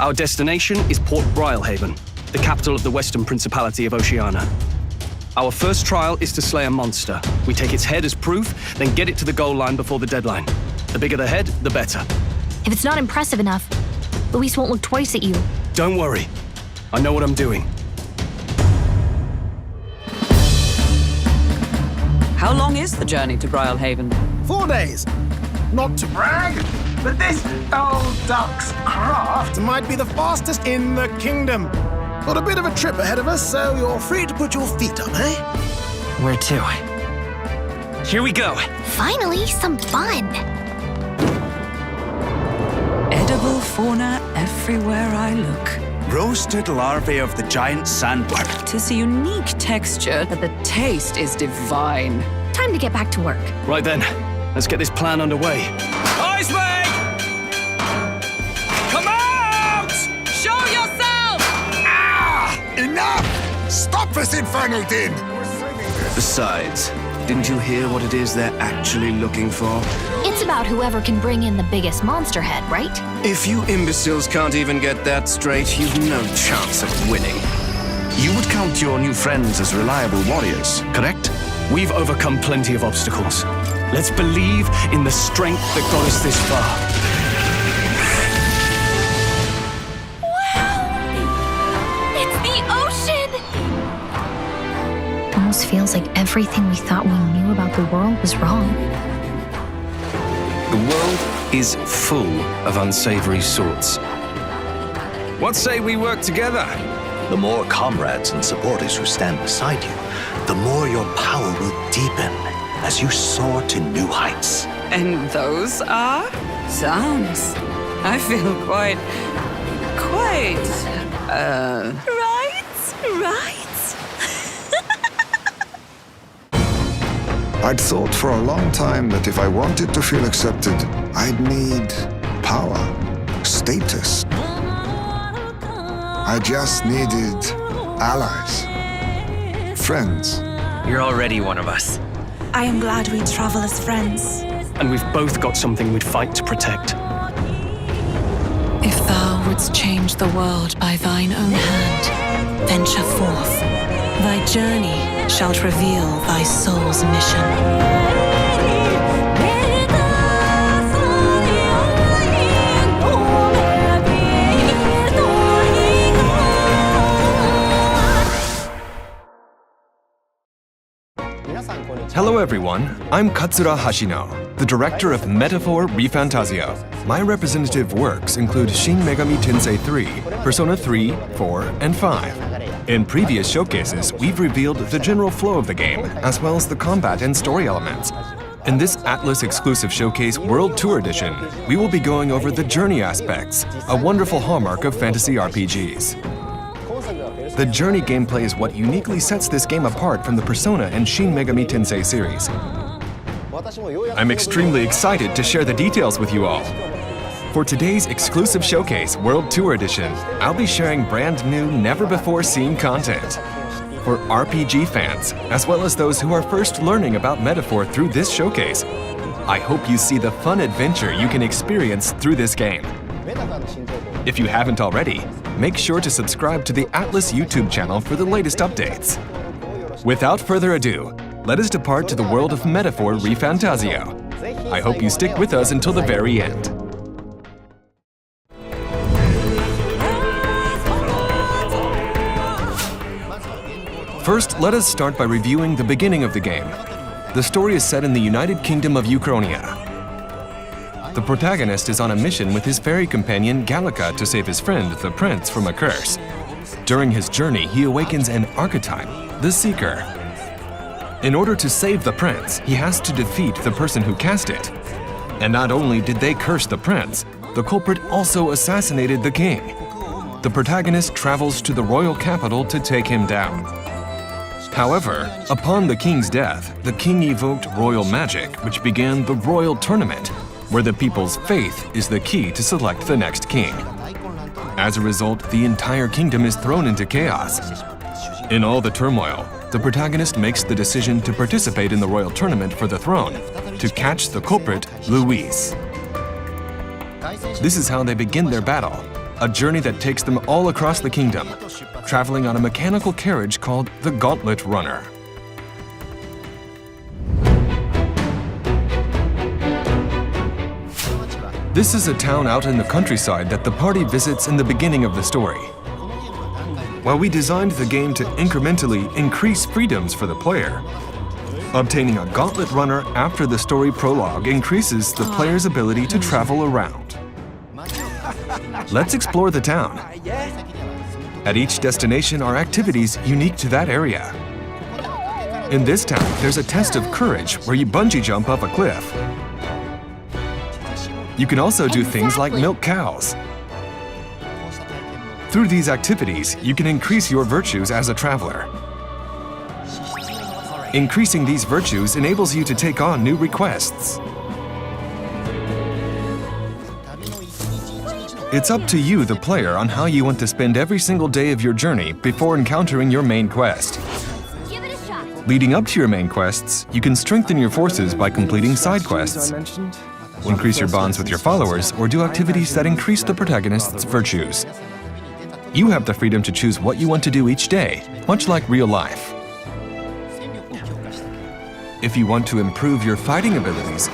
Our destination is Port Brylehaven, the capital of the Western Principality of Oceania. Our first trial is to slay a monster. We take its head as proof, then get it to the goal line before the deadline. The bigger the head, the better. If it's not impressive enough, Luis won't look twice at you. Don't worry. I know what I'm doing. How long is the journey to Brylehaven? 4 days. Not to brag, but this old duck's craft might be the fastest in the kingdom. Got a bit of a trip ahead of us, so you're free to put your feet up, eh? Where to? Here we go. Finally, some fun. Edible fauna everywhere I look. Roasted larvae of the giant sandworm. Tis a unique texture, but the taste is divine. Time to get back to work. Right then, let's get this plan underway. Iceman! Come out! Show yourself! Enough! Stop this infernal din! Besides, didn't you hear what it is they're actually looking for? It's about whoever can bring in the biggest monster head, right? If you imbeciles can't even get that straight, you've no chance of winning. You would count your new friends as reliable warriors, correct? We've overcome plenty of obstacles. Let's believe in the strength that got us this far. It's the ocean! Almost feels like everything we thought we knew about the world was wrong. The world is full of unsavory sorts. What say we work together? The more comrades and supporters who stand beside you, the more your power will deepen as you soar to new heights. And those are sounds. I feel quite... Right? I'd thought for a long time that if I wanted to feel accepted, I'd need power, status. I just needed allies, friends. You're already one of us. I am glad we travel as friends. And we've both got something we'd fight to protect. If thou wouldst change the world by thine own hand, venture forth. Thy journey shalt reveal thy soul's mission. Hello everyone, I'm Katsura Hashino, the director of Metaphor ReFantazio. My representative works include Shin Megami Tensei 3, Persona 3, 4, and 5. In previous showcases, we've revealed the general flow of the game, as well as the combat and story elements. In this ATLUS exclusive showcase World Tour Edition, we will be going over the journey aspects, a wonderful hallmark of fantasy RPGs. The journey gameplay is what uniquely sets this game apart from the Persona and Shin Megami Tensei series. I'm extremely excited to share the details with you all. For today's exclusive showcase, World Tour Edition, I'll be sharing brand new, never-before-seen content. For RPG fans, as well as those who are first learning about Metaphor through this showcase, I hope you see the fun adventure you can experience through this game. If you haven't already, make sure to subscribe to the ATLUS YouTube channel for the latest updates. Without further ado, let us depart to the world of Metaphor ReFantazio. I hope you stick with us until the very end. First, let us start by reviewing the beginning of the game. The story is set in the United Kingdom of Ukrainia. The protagonist is on a mission with his fairy companion Gallica to save his friend, the prince, from a curse. During his journey, he awakens an archetype, the Seeker. In order to save the prince, he has to defeat the person who cast it. And not only did they curse the prince, the culprit also assassinated the king. The protagonist travels to the royal capital to take him down. However, upon the king's death, the king evoked royal magic, which began the royal tournament, where the people's faith is the key to select the next king. As a result, the entire kingdom is thrown into chaos. In all the turmoil, the protagonist makes the decision to participate in the royal tournament for the throne, to catch the culprit, Luis. This is how they begin their battle, a journey that takes them all across the kingdom, traveling on a mechanical carriage called the Gauntlet Runner. This is a town out in the countryside that the party visits in the beginning of the story. While we designed the game to incrementally increase freedoms for the player, obtaining a Gauntlet Runner after the story prologue increases the player's ability to travel around. Let's explore the town. At each destination are activities unique to that area. In this town, there's a test of courage where you bungee jump up a cliff. You can also do things like milk cows. Through these activities, you can increase your virtues as a traveler. Increasing these virtues enables you to take on new requests. It's up to you, the player, on how you want to spend every single day of your journey before encountering your main quest. Leading up to your main quests, you can strengthen your forces by completing side quests, increase your bonds with your followers, or do activities that increase the protagonist's virtues. You have the freedom to choose what you want to do each day, much like real life. If you want to improve your fighting abilities,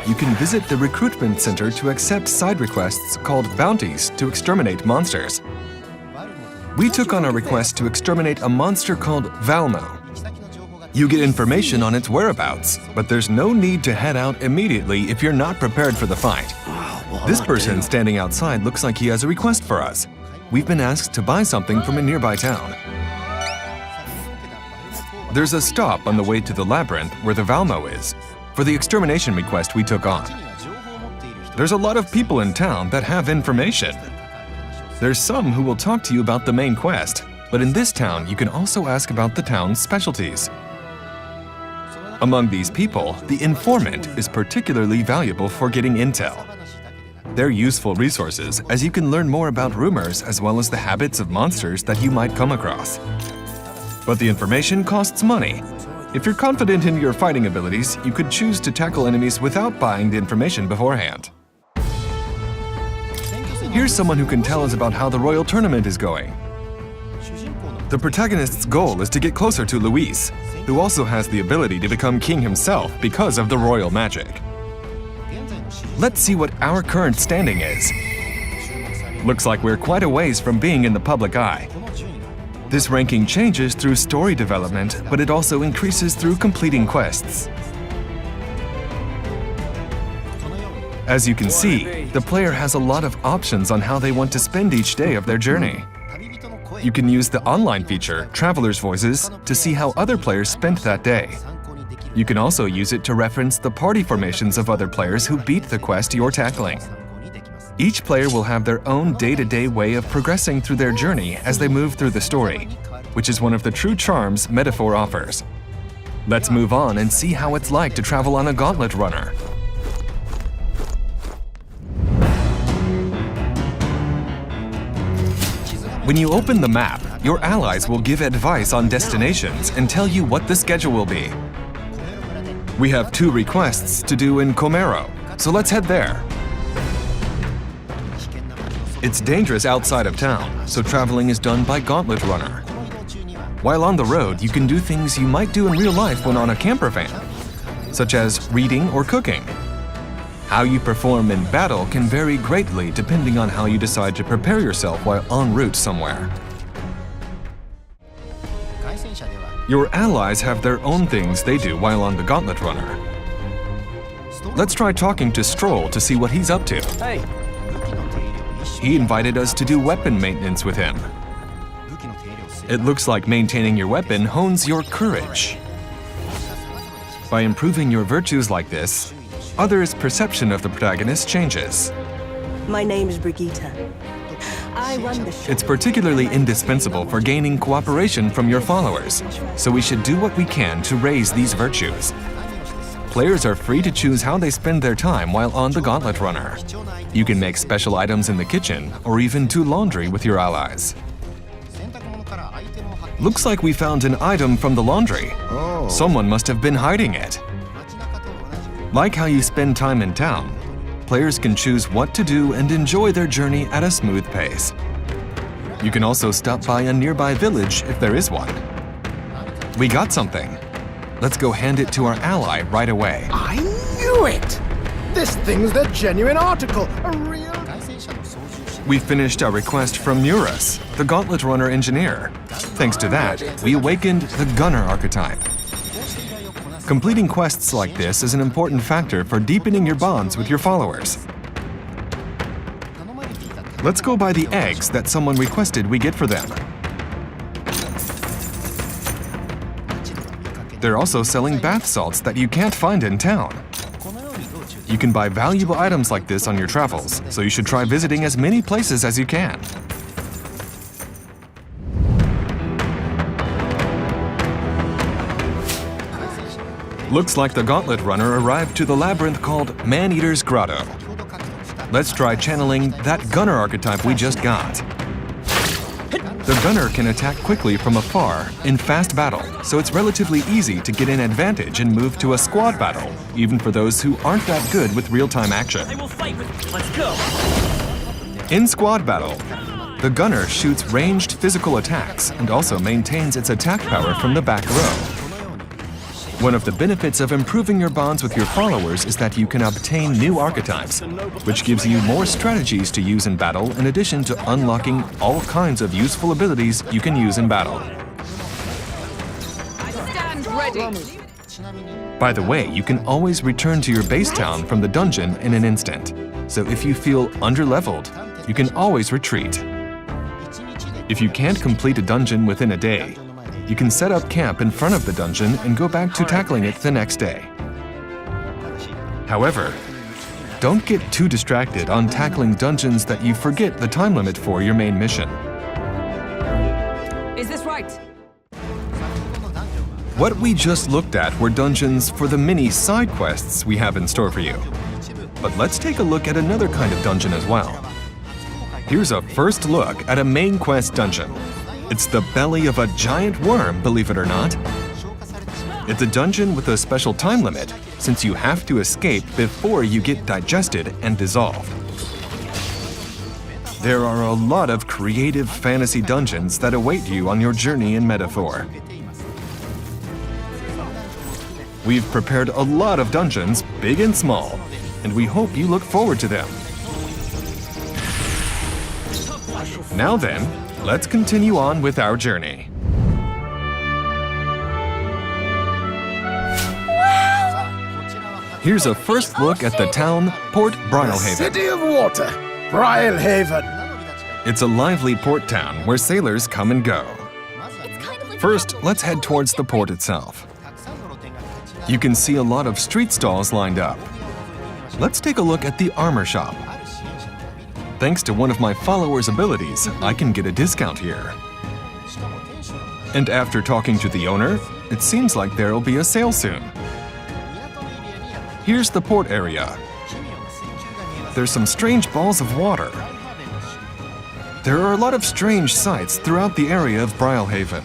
you can visit the recruitment center to accept side requests called bounties to exterminate monsters. We took on a request to exterminate a monster called Valmo. You get information on its whereabouts, but there's no need to head out immediately if you're not prepared for the fight. This person standing outside looks like he has a request for us. We've been asked to buy something from a nearby town. There's a stop on the way to the labyrinth where the Valmo is, for the extermination request we took on. There's a lot of people in town that have information. There's some who will talk to you about the main quest, but in this town you can also ask about the town's specialties. Among these people, the informant is particularly valuable for getting intel. They're useful resources as you can learn more about rumors as well as the habits of monsters that you might come across. But the information costs money. If you're confident in your fighting abilities, you could choose to tackle enemies without buying the information beforehand. Here's someone who can tell us about how the royal tournament is going. The protagonist's goal is to get closer to Luis, who also has the ability to become king himself because of the royal magic. Let's see what our current standing is. Looks like we're quite a ways from being in the public eye. This ranking changes through story development, but it also increases through completing quests. As you can see, the player has a lot of options on how they want to spend each day of their journey. You can use the online feature, Traveler's Voices, to see how other players spent that day. You can also use it to reference the party formations of other players who beat the quest you're tackling. Each player will have their own day-to-day way of progressing through their journey as they move through the story, which is one of the true charms Metaphor offers. Let's move on and see how it's like to travel on a Gauntlet Runner. When you open the map, your allies will give advice on destinations and tell you what the schedule will be. We have 2 requests to do in Comero, so let's head there. It's dangerous outside of town, so traveling is done by Gauntlet Runner. While on the road, you can do things you might do in real life when on a camper van, such as reading or cooking. How you perform in battle can vary greatly depending on how you decide to prepare yourself while en route somewhere. Your allies have their own things they do while on the Gauntlet Runner. Let's try talking to Stroll to see what he's up to. Hey. He invited us to do weapon maintenance with him. It looks like maintaining your weapon hones your courage. By improving your virtues like this, others' perception of the protagonist changes. My name is Brigitte. I run the show. It's particularly indispensable for gaining cooperation from your followers, so we should do what we can to raise these virtues. Players are free to choose how they spend their time while on the Gauntlet Runner. You can make special items in the kitchen, or even do laundry with your allies. Looks like we found an item from the laundry. Someone must have been hiding it. Like how you spend time in town, players can choose what to do and enjoy their journey at a smooth pace. You can also stop by a nearby village if there is one. We got something. Let's go hand it to our ally right away. I knew it! This thing's the genuine article, a real... We finished our request from Muras, the Gauntlet Runner engineer. Thanks to that, we awakened the Gunner archetype. Completing quests like this is an important factor for deepening your bonds with your followers. Let's go buy the eggs that someone requested we get for them. They're also selling bath salts that you can't find in town. You can buy valuable items like this on your travels, so you should try visiting as many places as you can. Looks like the Gauntlet Runner arrived to the labyrinth called Man-Eater's Grotto. Let's try channeling that Gunner archetype we just got. The Gunner can attack quickly from afar in fast battle, so it's relatively easy to get an advantage and move to a squad battle, even for those who aren't that good with real-time action. Let's go! In squad battle, the Gunner shoots ranged physical attacks and also maintains its attack power from the back row. One of the benefits of improving your bonds with your followers is that you can obtain new archetypes, which gives you more strategies to use in battle in addition to unlocking all kinds of useful abilities you can use in battle. Stand ready. By the way, you can always return to your base town from the dungeon in an instant, so if you feel underleveled, you can always retreat. If you can't complete a dungeon within a day, you can set up camp in front of the dungeon and go back to tackling it the next day. However, don't get too distracted on tackling dungeons that you forget the time limit for your main mission. Is this right? What we just looked at were dungeons for the mini side quests we have in store for you. But let's take a look at another kind of dungeon as well. Here's a first look at a main quest dungeon. It's the belly of a giant worm, believe it or not. It's a dungeon with a special time limit, since you have to escape before you get digested and dissolved. There are a lot of creative fantasy dungeons that await you on your journey in Metaphor. We've prepared a lot of dungeons, big and small, and we hope you look forward to them. Now then, let's continue on with our journey. Here's a first look at the town, Port Brilehaven. City of Water, Brilehaven. It's a lively port town where sailors come and go. First, let's head towards the port itself. You can see a lot of street stalls lined up. Let's take a look at the armor shop. Thanks to one of my followers' abilities, I can get a discount here. And after talking to the owner, it seems like there'll be a sale soon. Here's the port area. There's some strange balls of water. There are a lot of strange sights throughout the area of Brilehaven.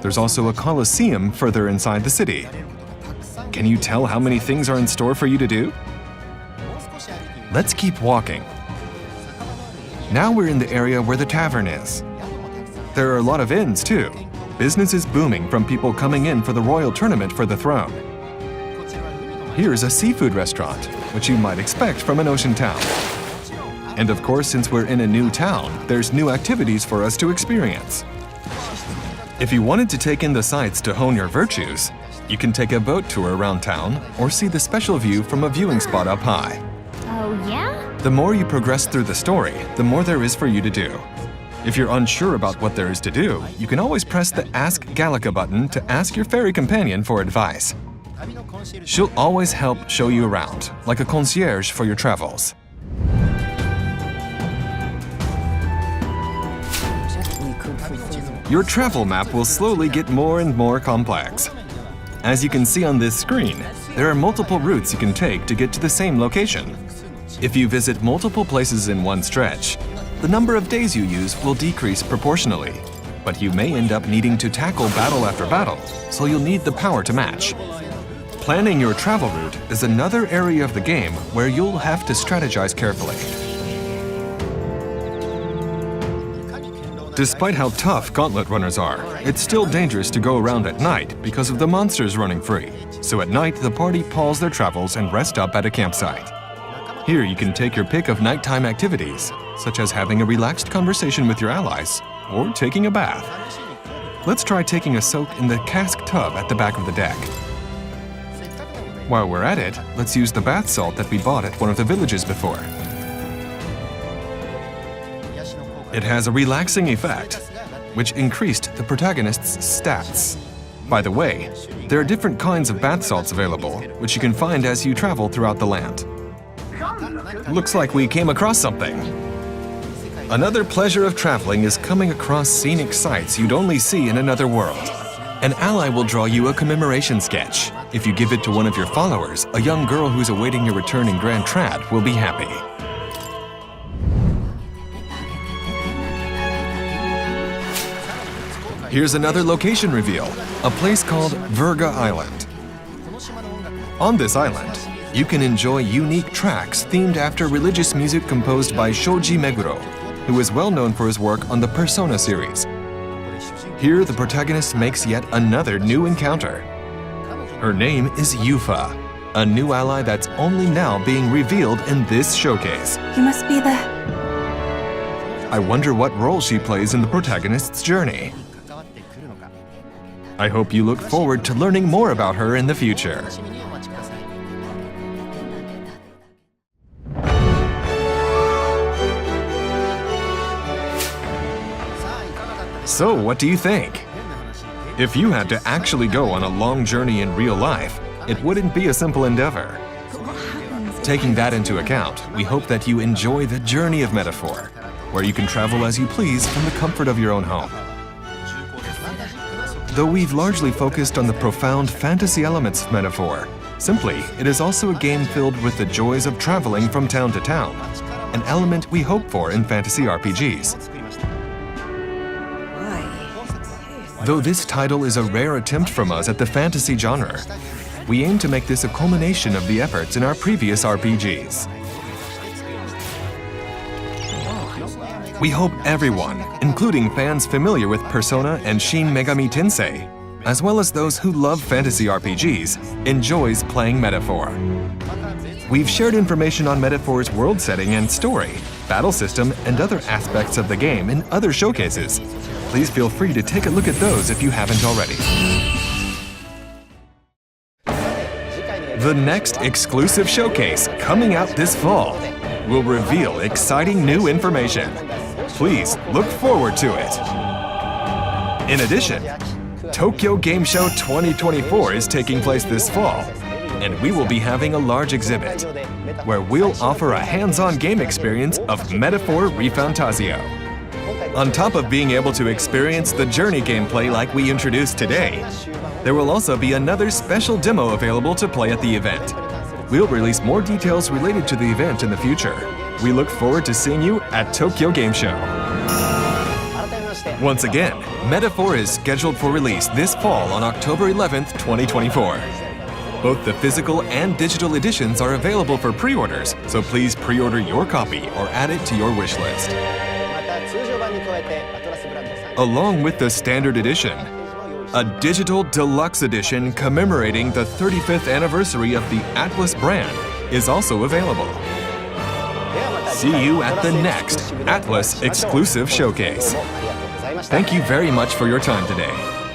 There's also a coliseum further inside the city. Can you tell how many things are in store for you to do? Let's keep walking. Now we're in the area where the tavern is. There are a lot of inns too. Business is booming from people coming in for the royal tournament for the throne. Here's a seafood restaurant, which you might expect from an ocean town. And of course, since we're in a new town, there's new activities for us to experience. If you wanted to take in the sights to hone your virtues, you can take a boat tour around town or see the special view from a viewing spot up high. Oh, yeah? The more you progress through the story, the more there is for you to do. If you're unsure about what there is to do, you can always press the Ask Gallica button to ask your fairy companion for advice. She'll always help show you around, like a concierge for your travels. Your travel map will slowly get more and more complex. As you can see on this screen, there are multiple routes you can take to get to the same location. If you visit multiple places in one stretch, the number of days you use will decrease proportionally, but you may end up needing to tackle battle after battle, so you'll need the power to match. Planning your travel route is another area of the game where you'll have to strategize carefully. Despite how tough gauntlet runners are, it's still dangerous to go around at night because of the monsters running free. So at night, the party pause their travels and rest up at a campsite. Here you can take your pick of nighttime activities, such as having a relaxed conversation with your allies or taking a bath. Let's try taking a soak in the cask tub at the back of the deck. While we're at it, let's use the bath salt that we bought at one of the villages before. It has a relaxing effect, which increased the protagonist's stats. By the way, there are different kinds of bath salts available, which you can find as you travel throughout the land. Looks like we came across something. Another pleasure of traveling is coming across scenic sights you'd only see in another world. An ally will draw you a commemoration sketch. If you give it to one of your followers, a young girl who's awaiting your return in Grand Trad will be happy. Here's another location reveal, a place called Virga Island. On this island, you can enjoy unique tracks themed after religious music composed by Shoji Meguro, who is well known for his work on the Persona series. Here, the protagonist makes yet another new encounter. Her name is Yufa, a new ally that's only now being revealed in this showcase. You must be the... I wonder what role she plays in the protagonist's journey. I hope you look forward to learning more about her in the future. So, what do you think? If you had to actually go on a long journey in real life, it wouldn't be a simple endeavor. Taking that into account, we hope that you enjoy the journey of Metaphor, where you can travel as you please from the comfort of your own home. Though we've largely focused on the profound fantasy elements of Metaphor, simply, it is also a game filled with the joys of traveling from town to town, an element we hope for in fantasy RPGs. Though this title is a rare attempt from us at the fantasy genre, we aim to make this a culmination of the efforts in our previous RPGs. We hope everyone, including fans familiar with Persona and Shin Megami Tensei, as well as those who love fantasy RPGs, enjoys playing Metaphor. We've shared information on Metaphor's world setting and story, battle system, and other aspects of the game in other showcases. Please feel free to take a look at those if you haven't already. The next exclusive showcase, coming out this fall, will reveal exciting new information. Please look forward to it. In addition, Tokyo Game Show 2024 is taking place this fall, and we will be having a large exhibit where we'll offer a hands-on game experience of Metaphor ReFantazio. On top of being able to experience the journey gameplay like we introduced today, there will also be another special demo available to play at the event. We'll release more details related to the event in the future. We look forward to seeing you at Tokyo Game Show. Once again, Metaphor is scheduled for release this fall on October 11th, 2024. Both the physical and digital editions are available for pre-orders, so please pre-order your copy or add it to your wish list. Along with the standard edition, a digital deluxe edition commemorating the 35th anniversary of the ATLUS brand is also available. See you at the next ATLUS exclusive showcase. Thank you very much for your time today.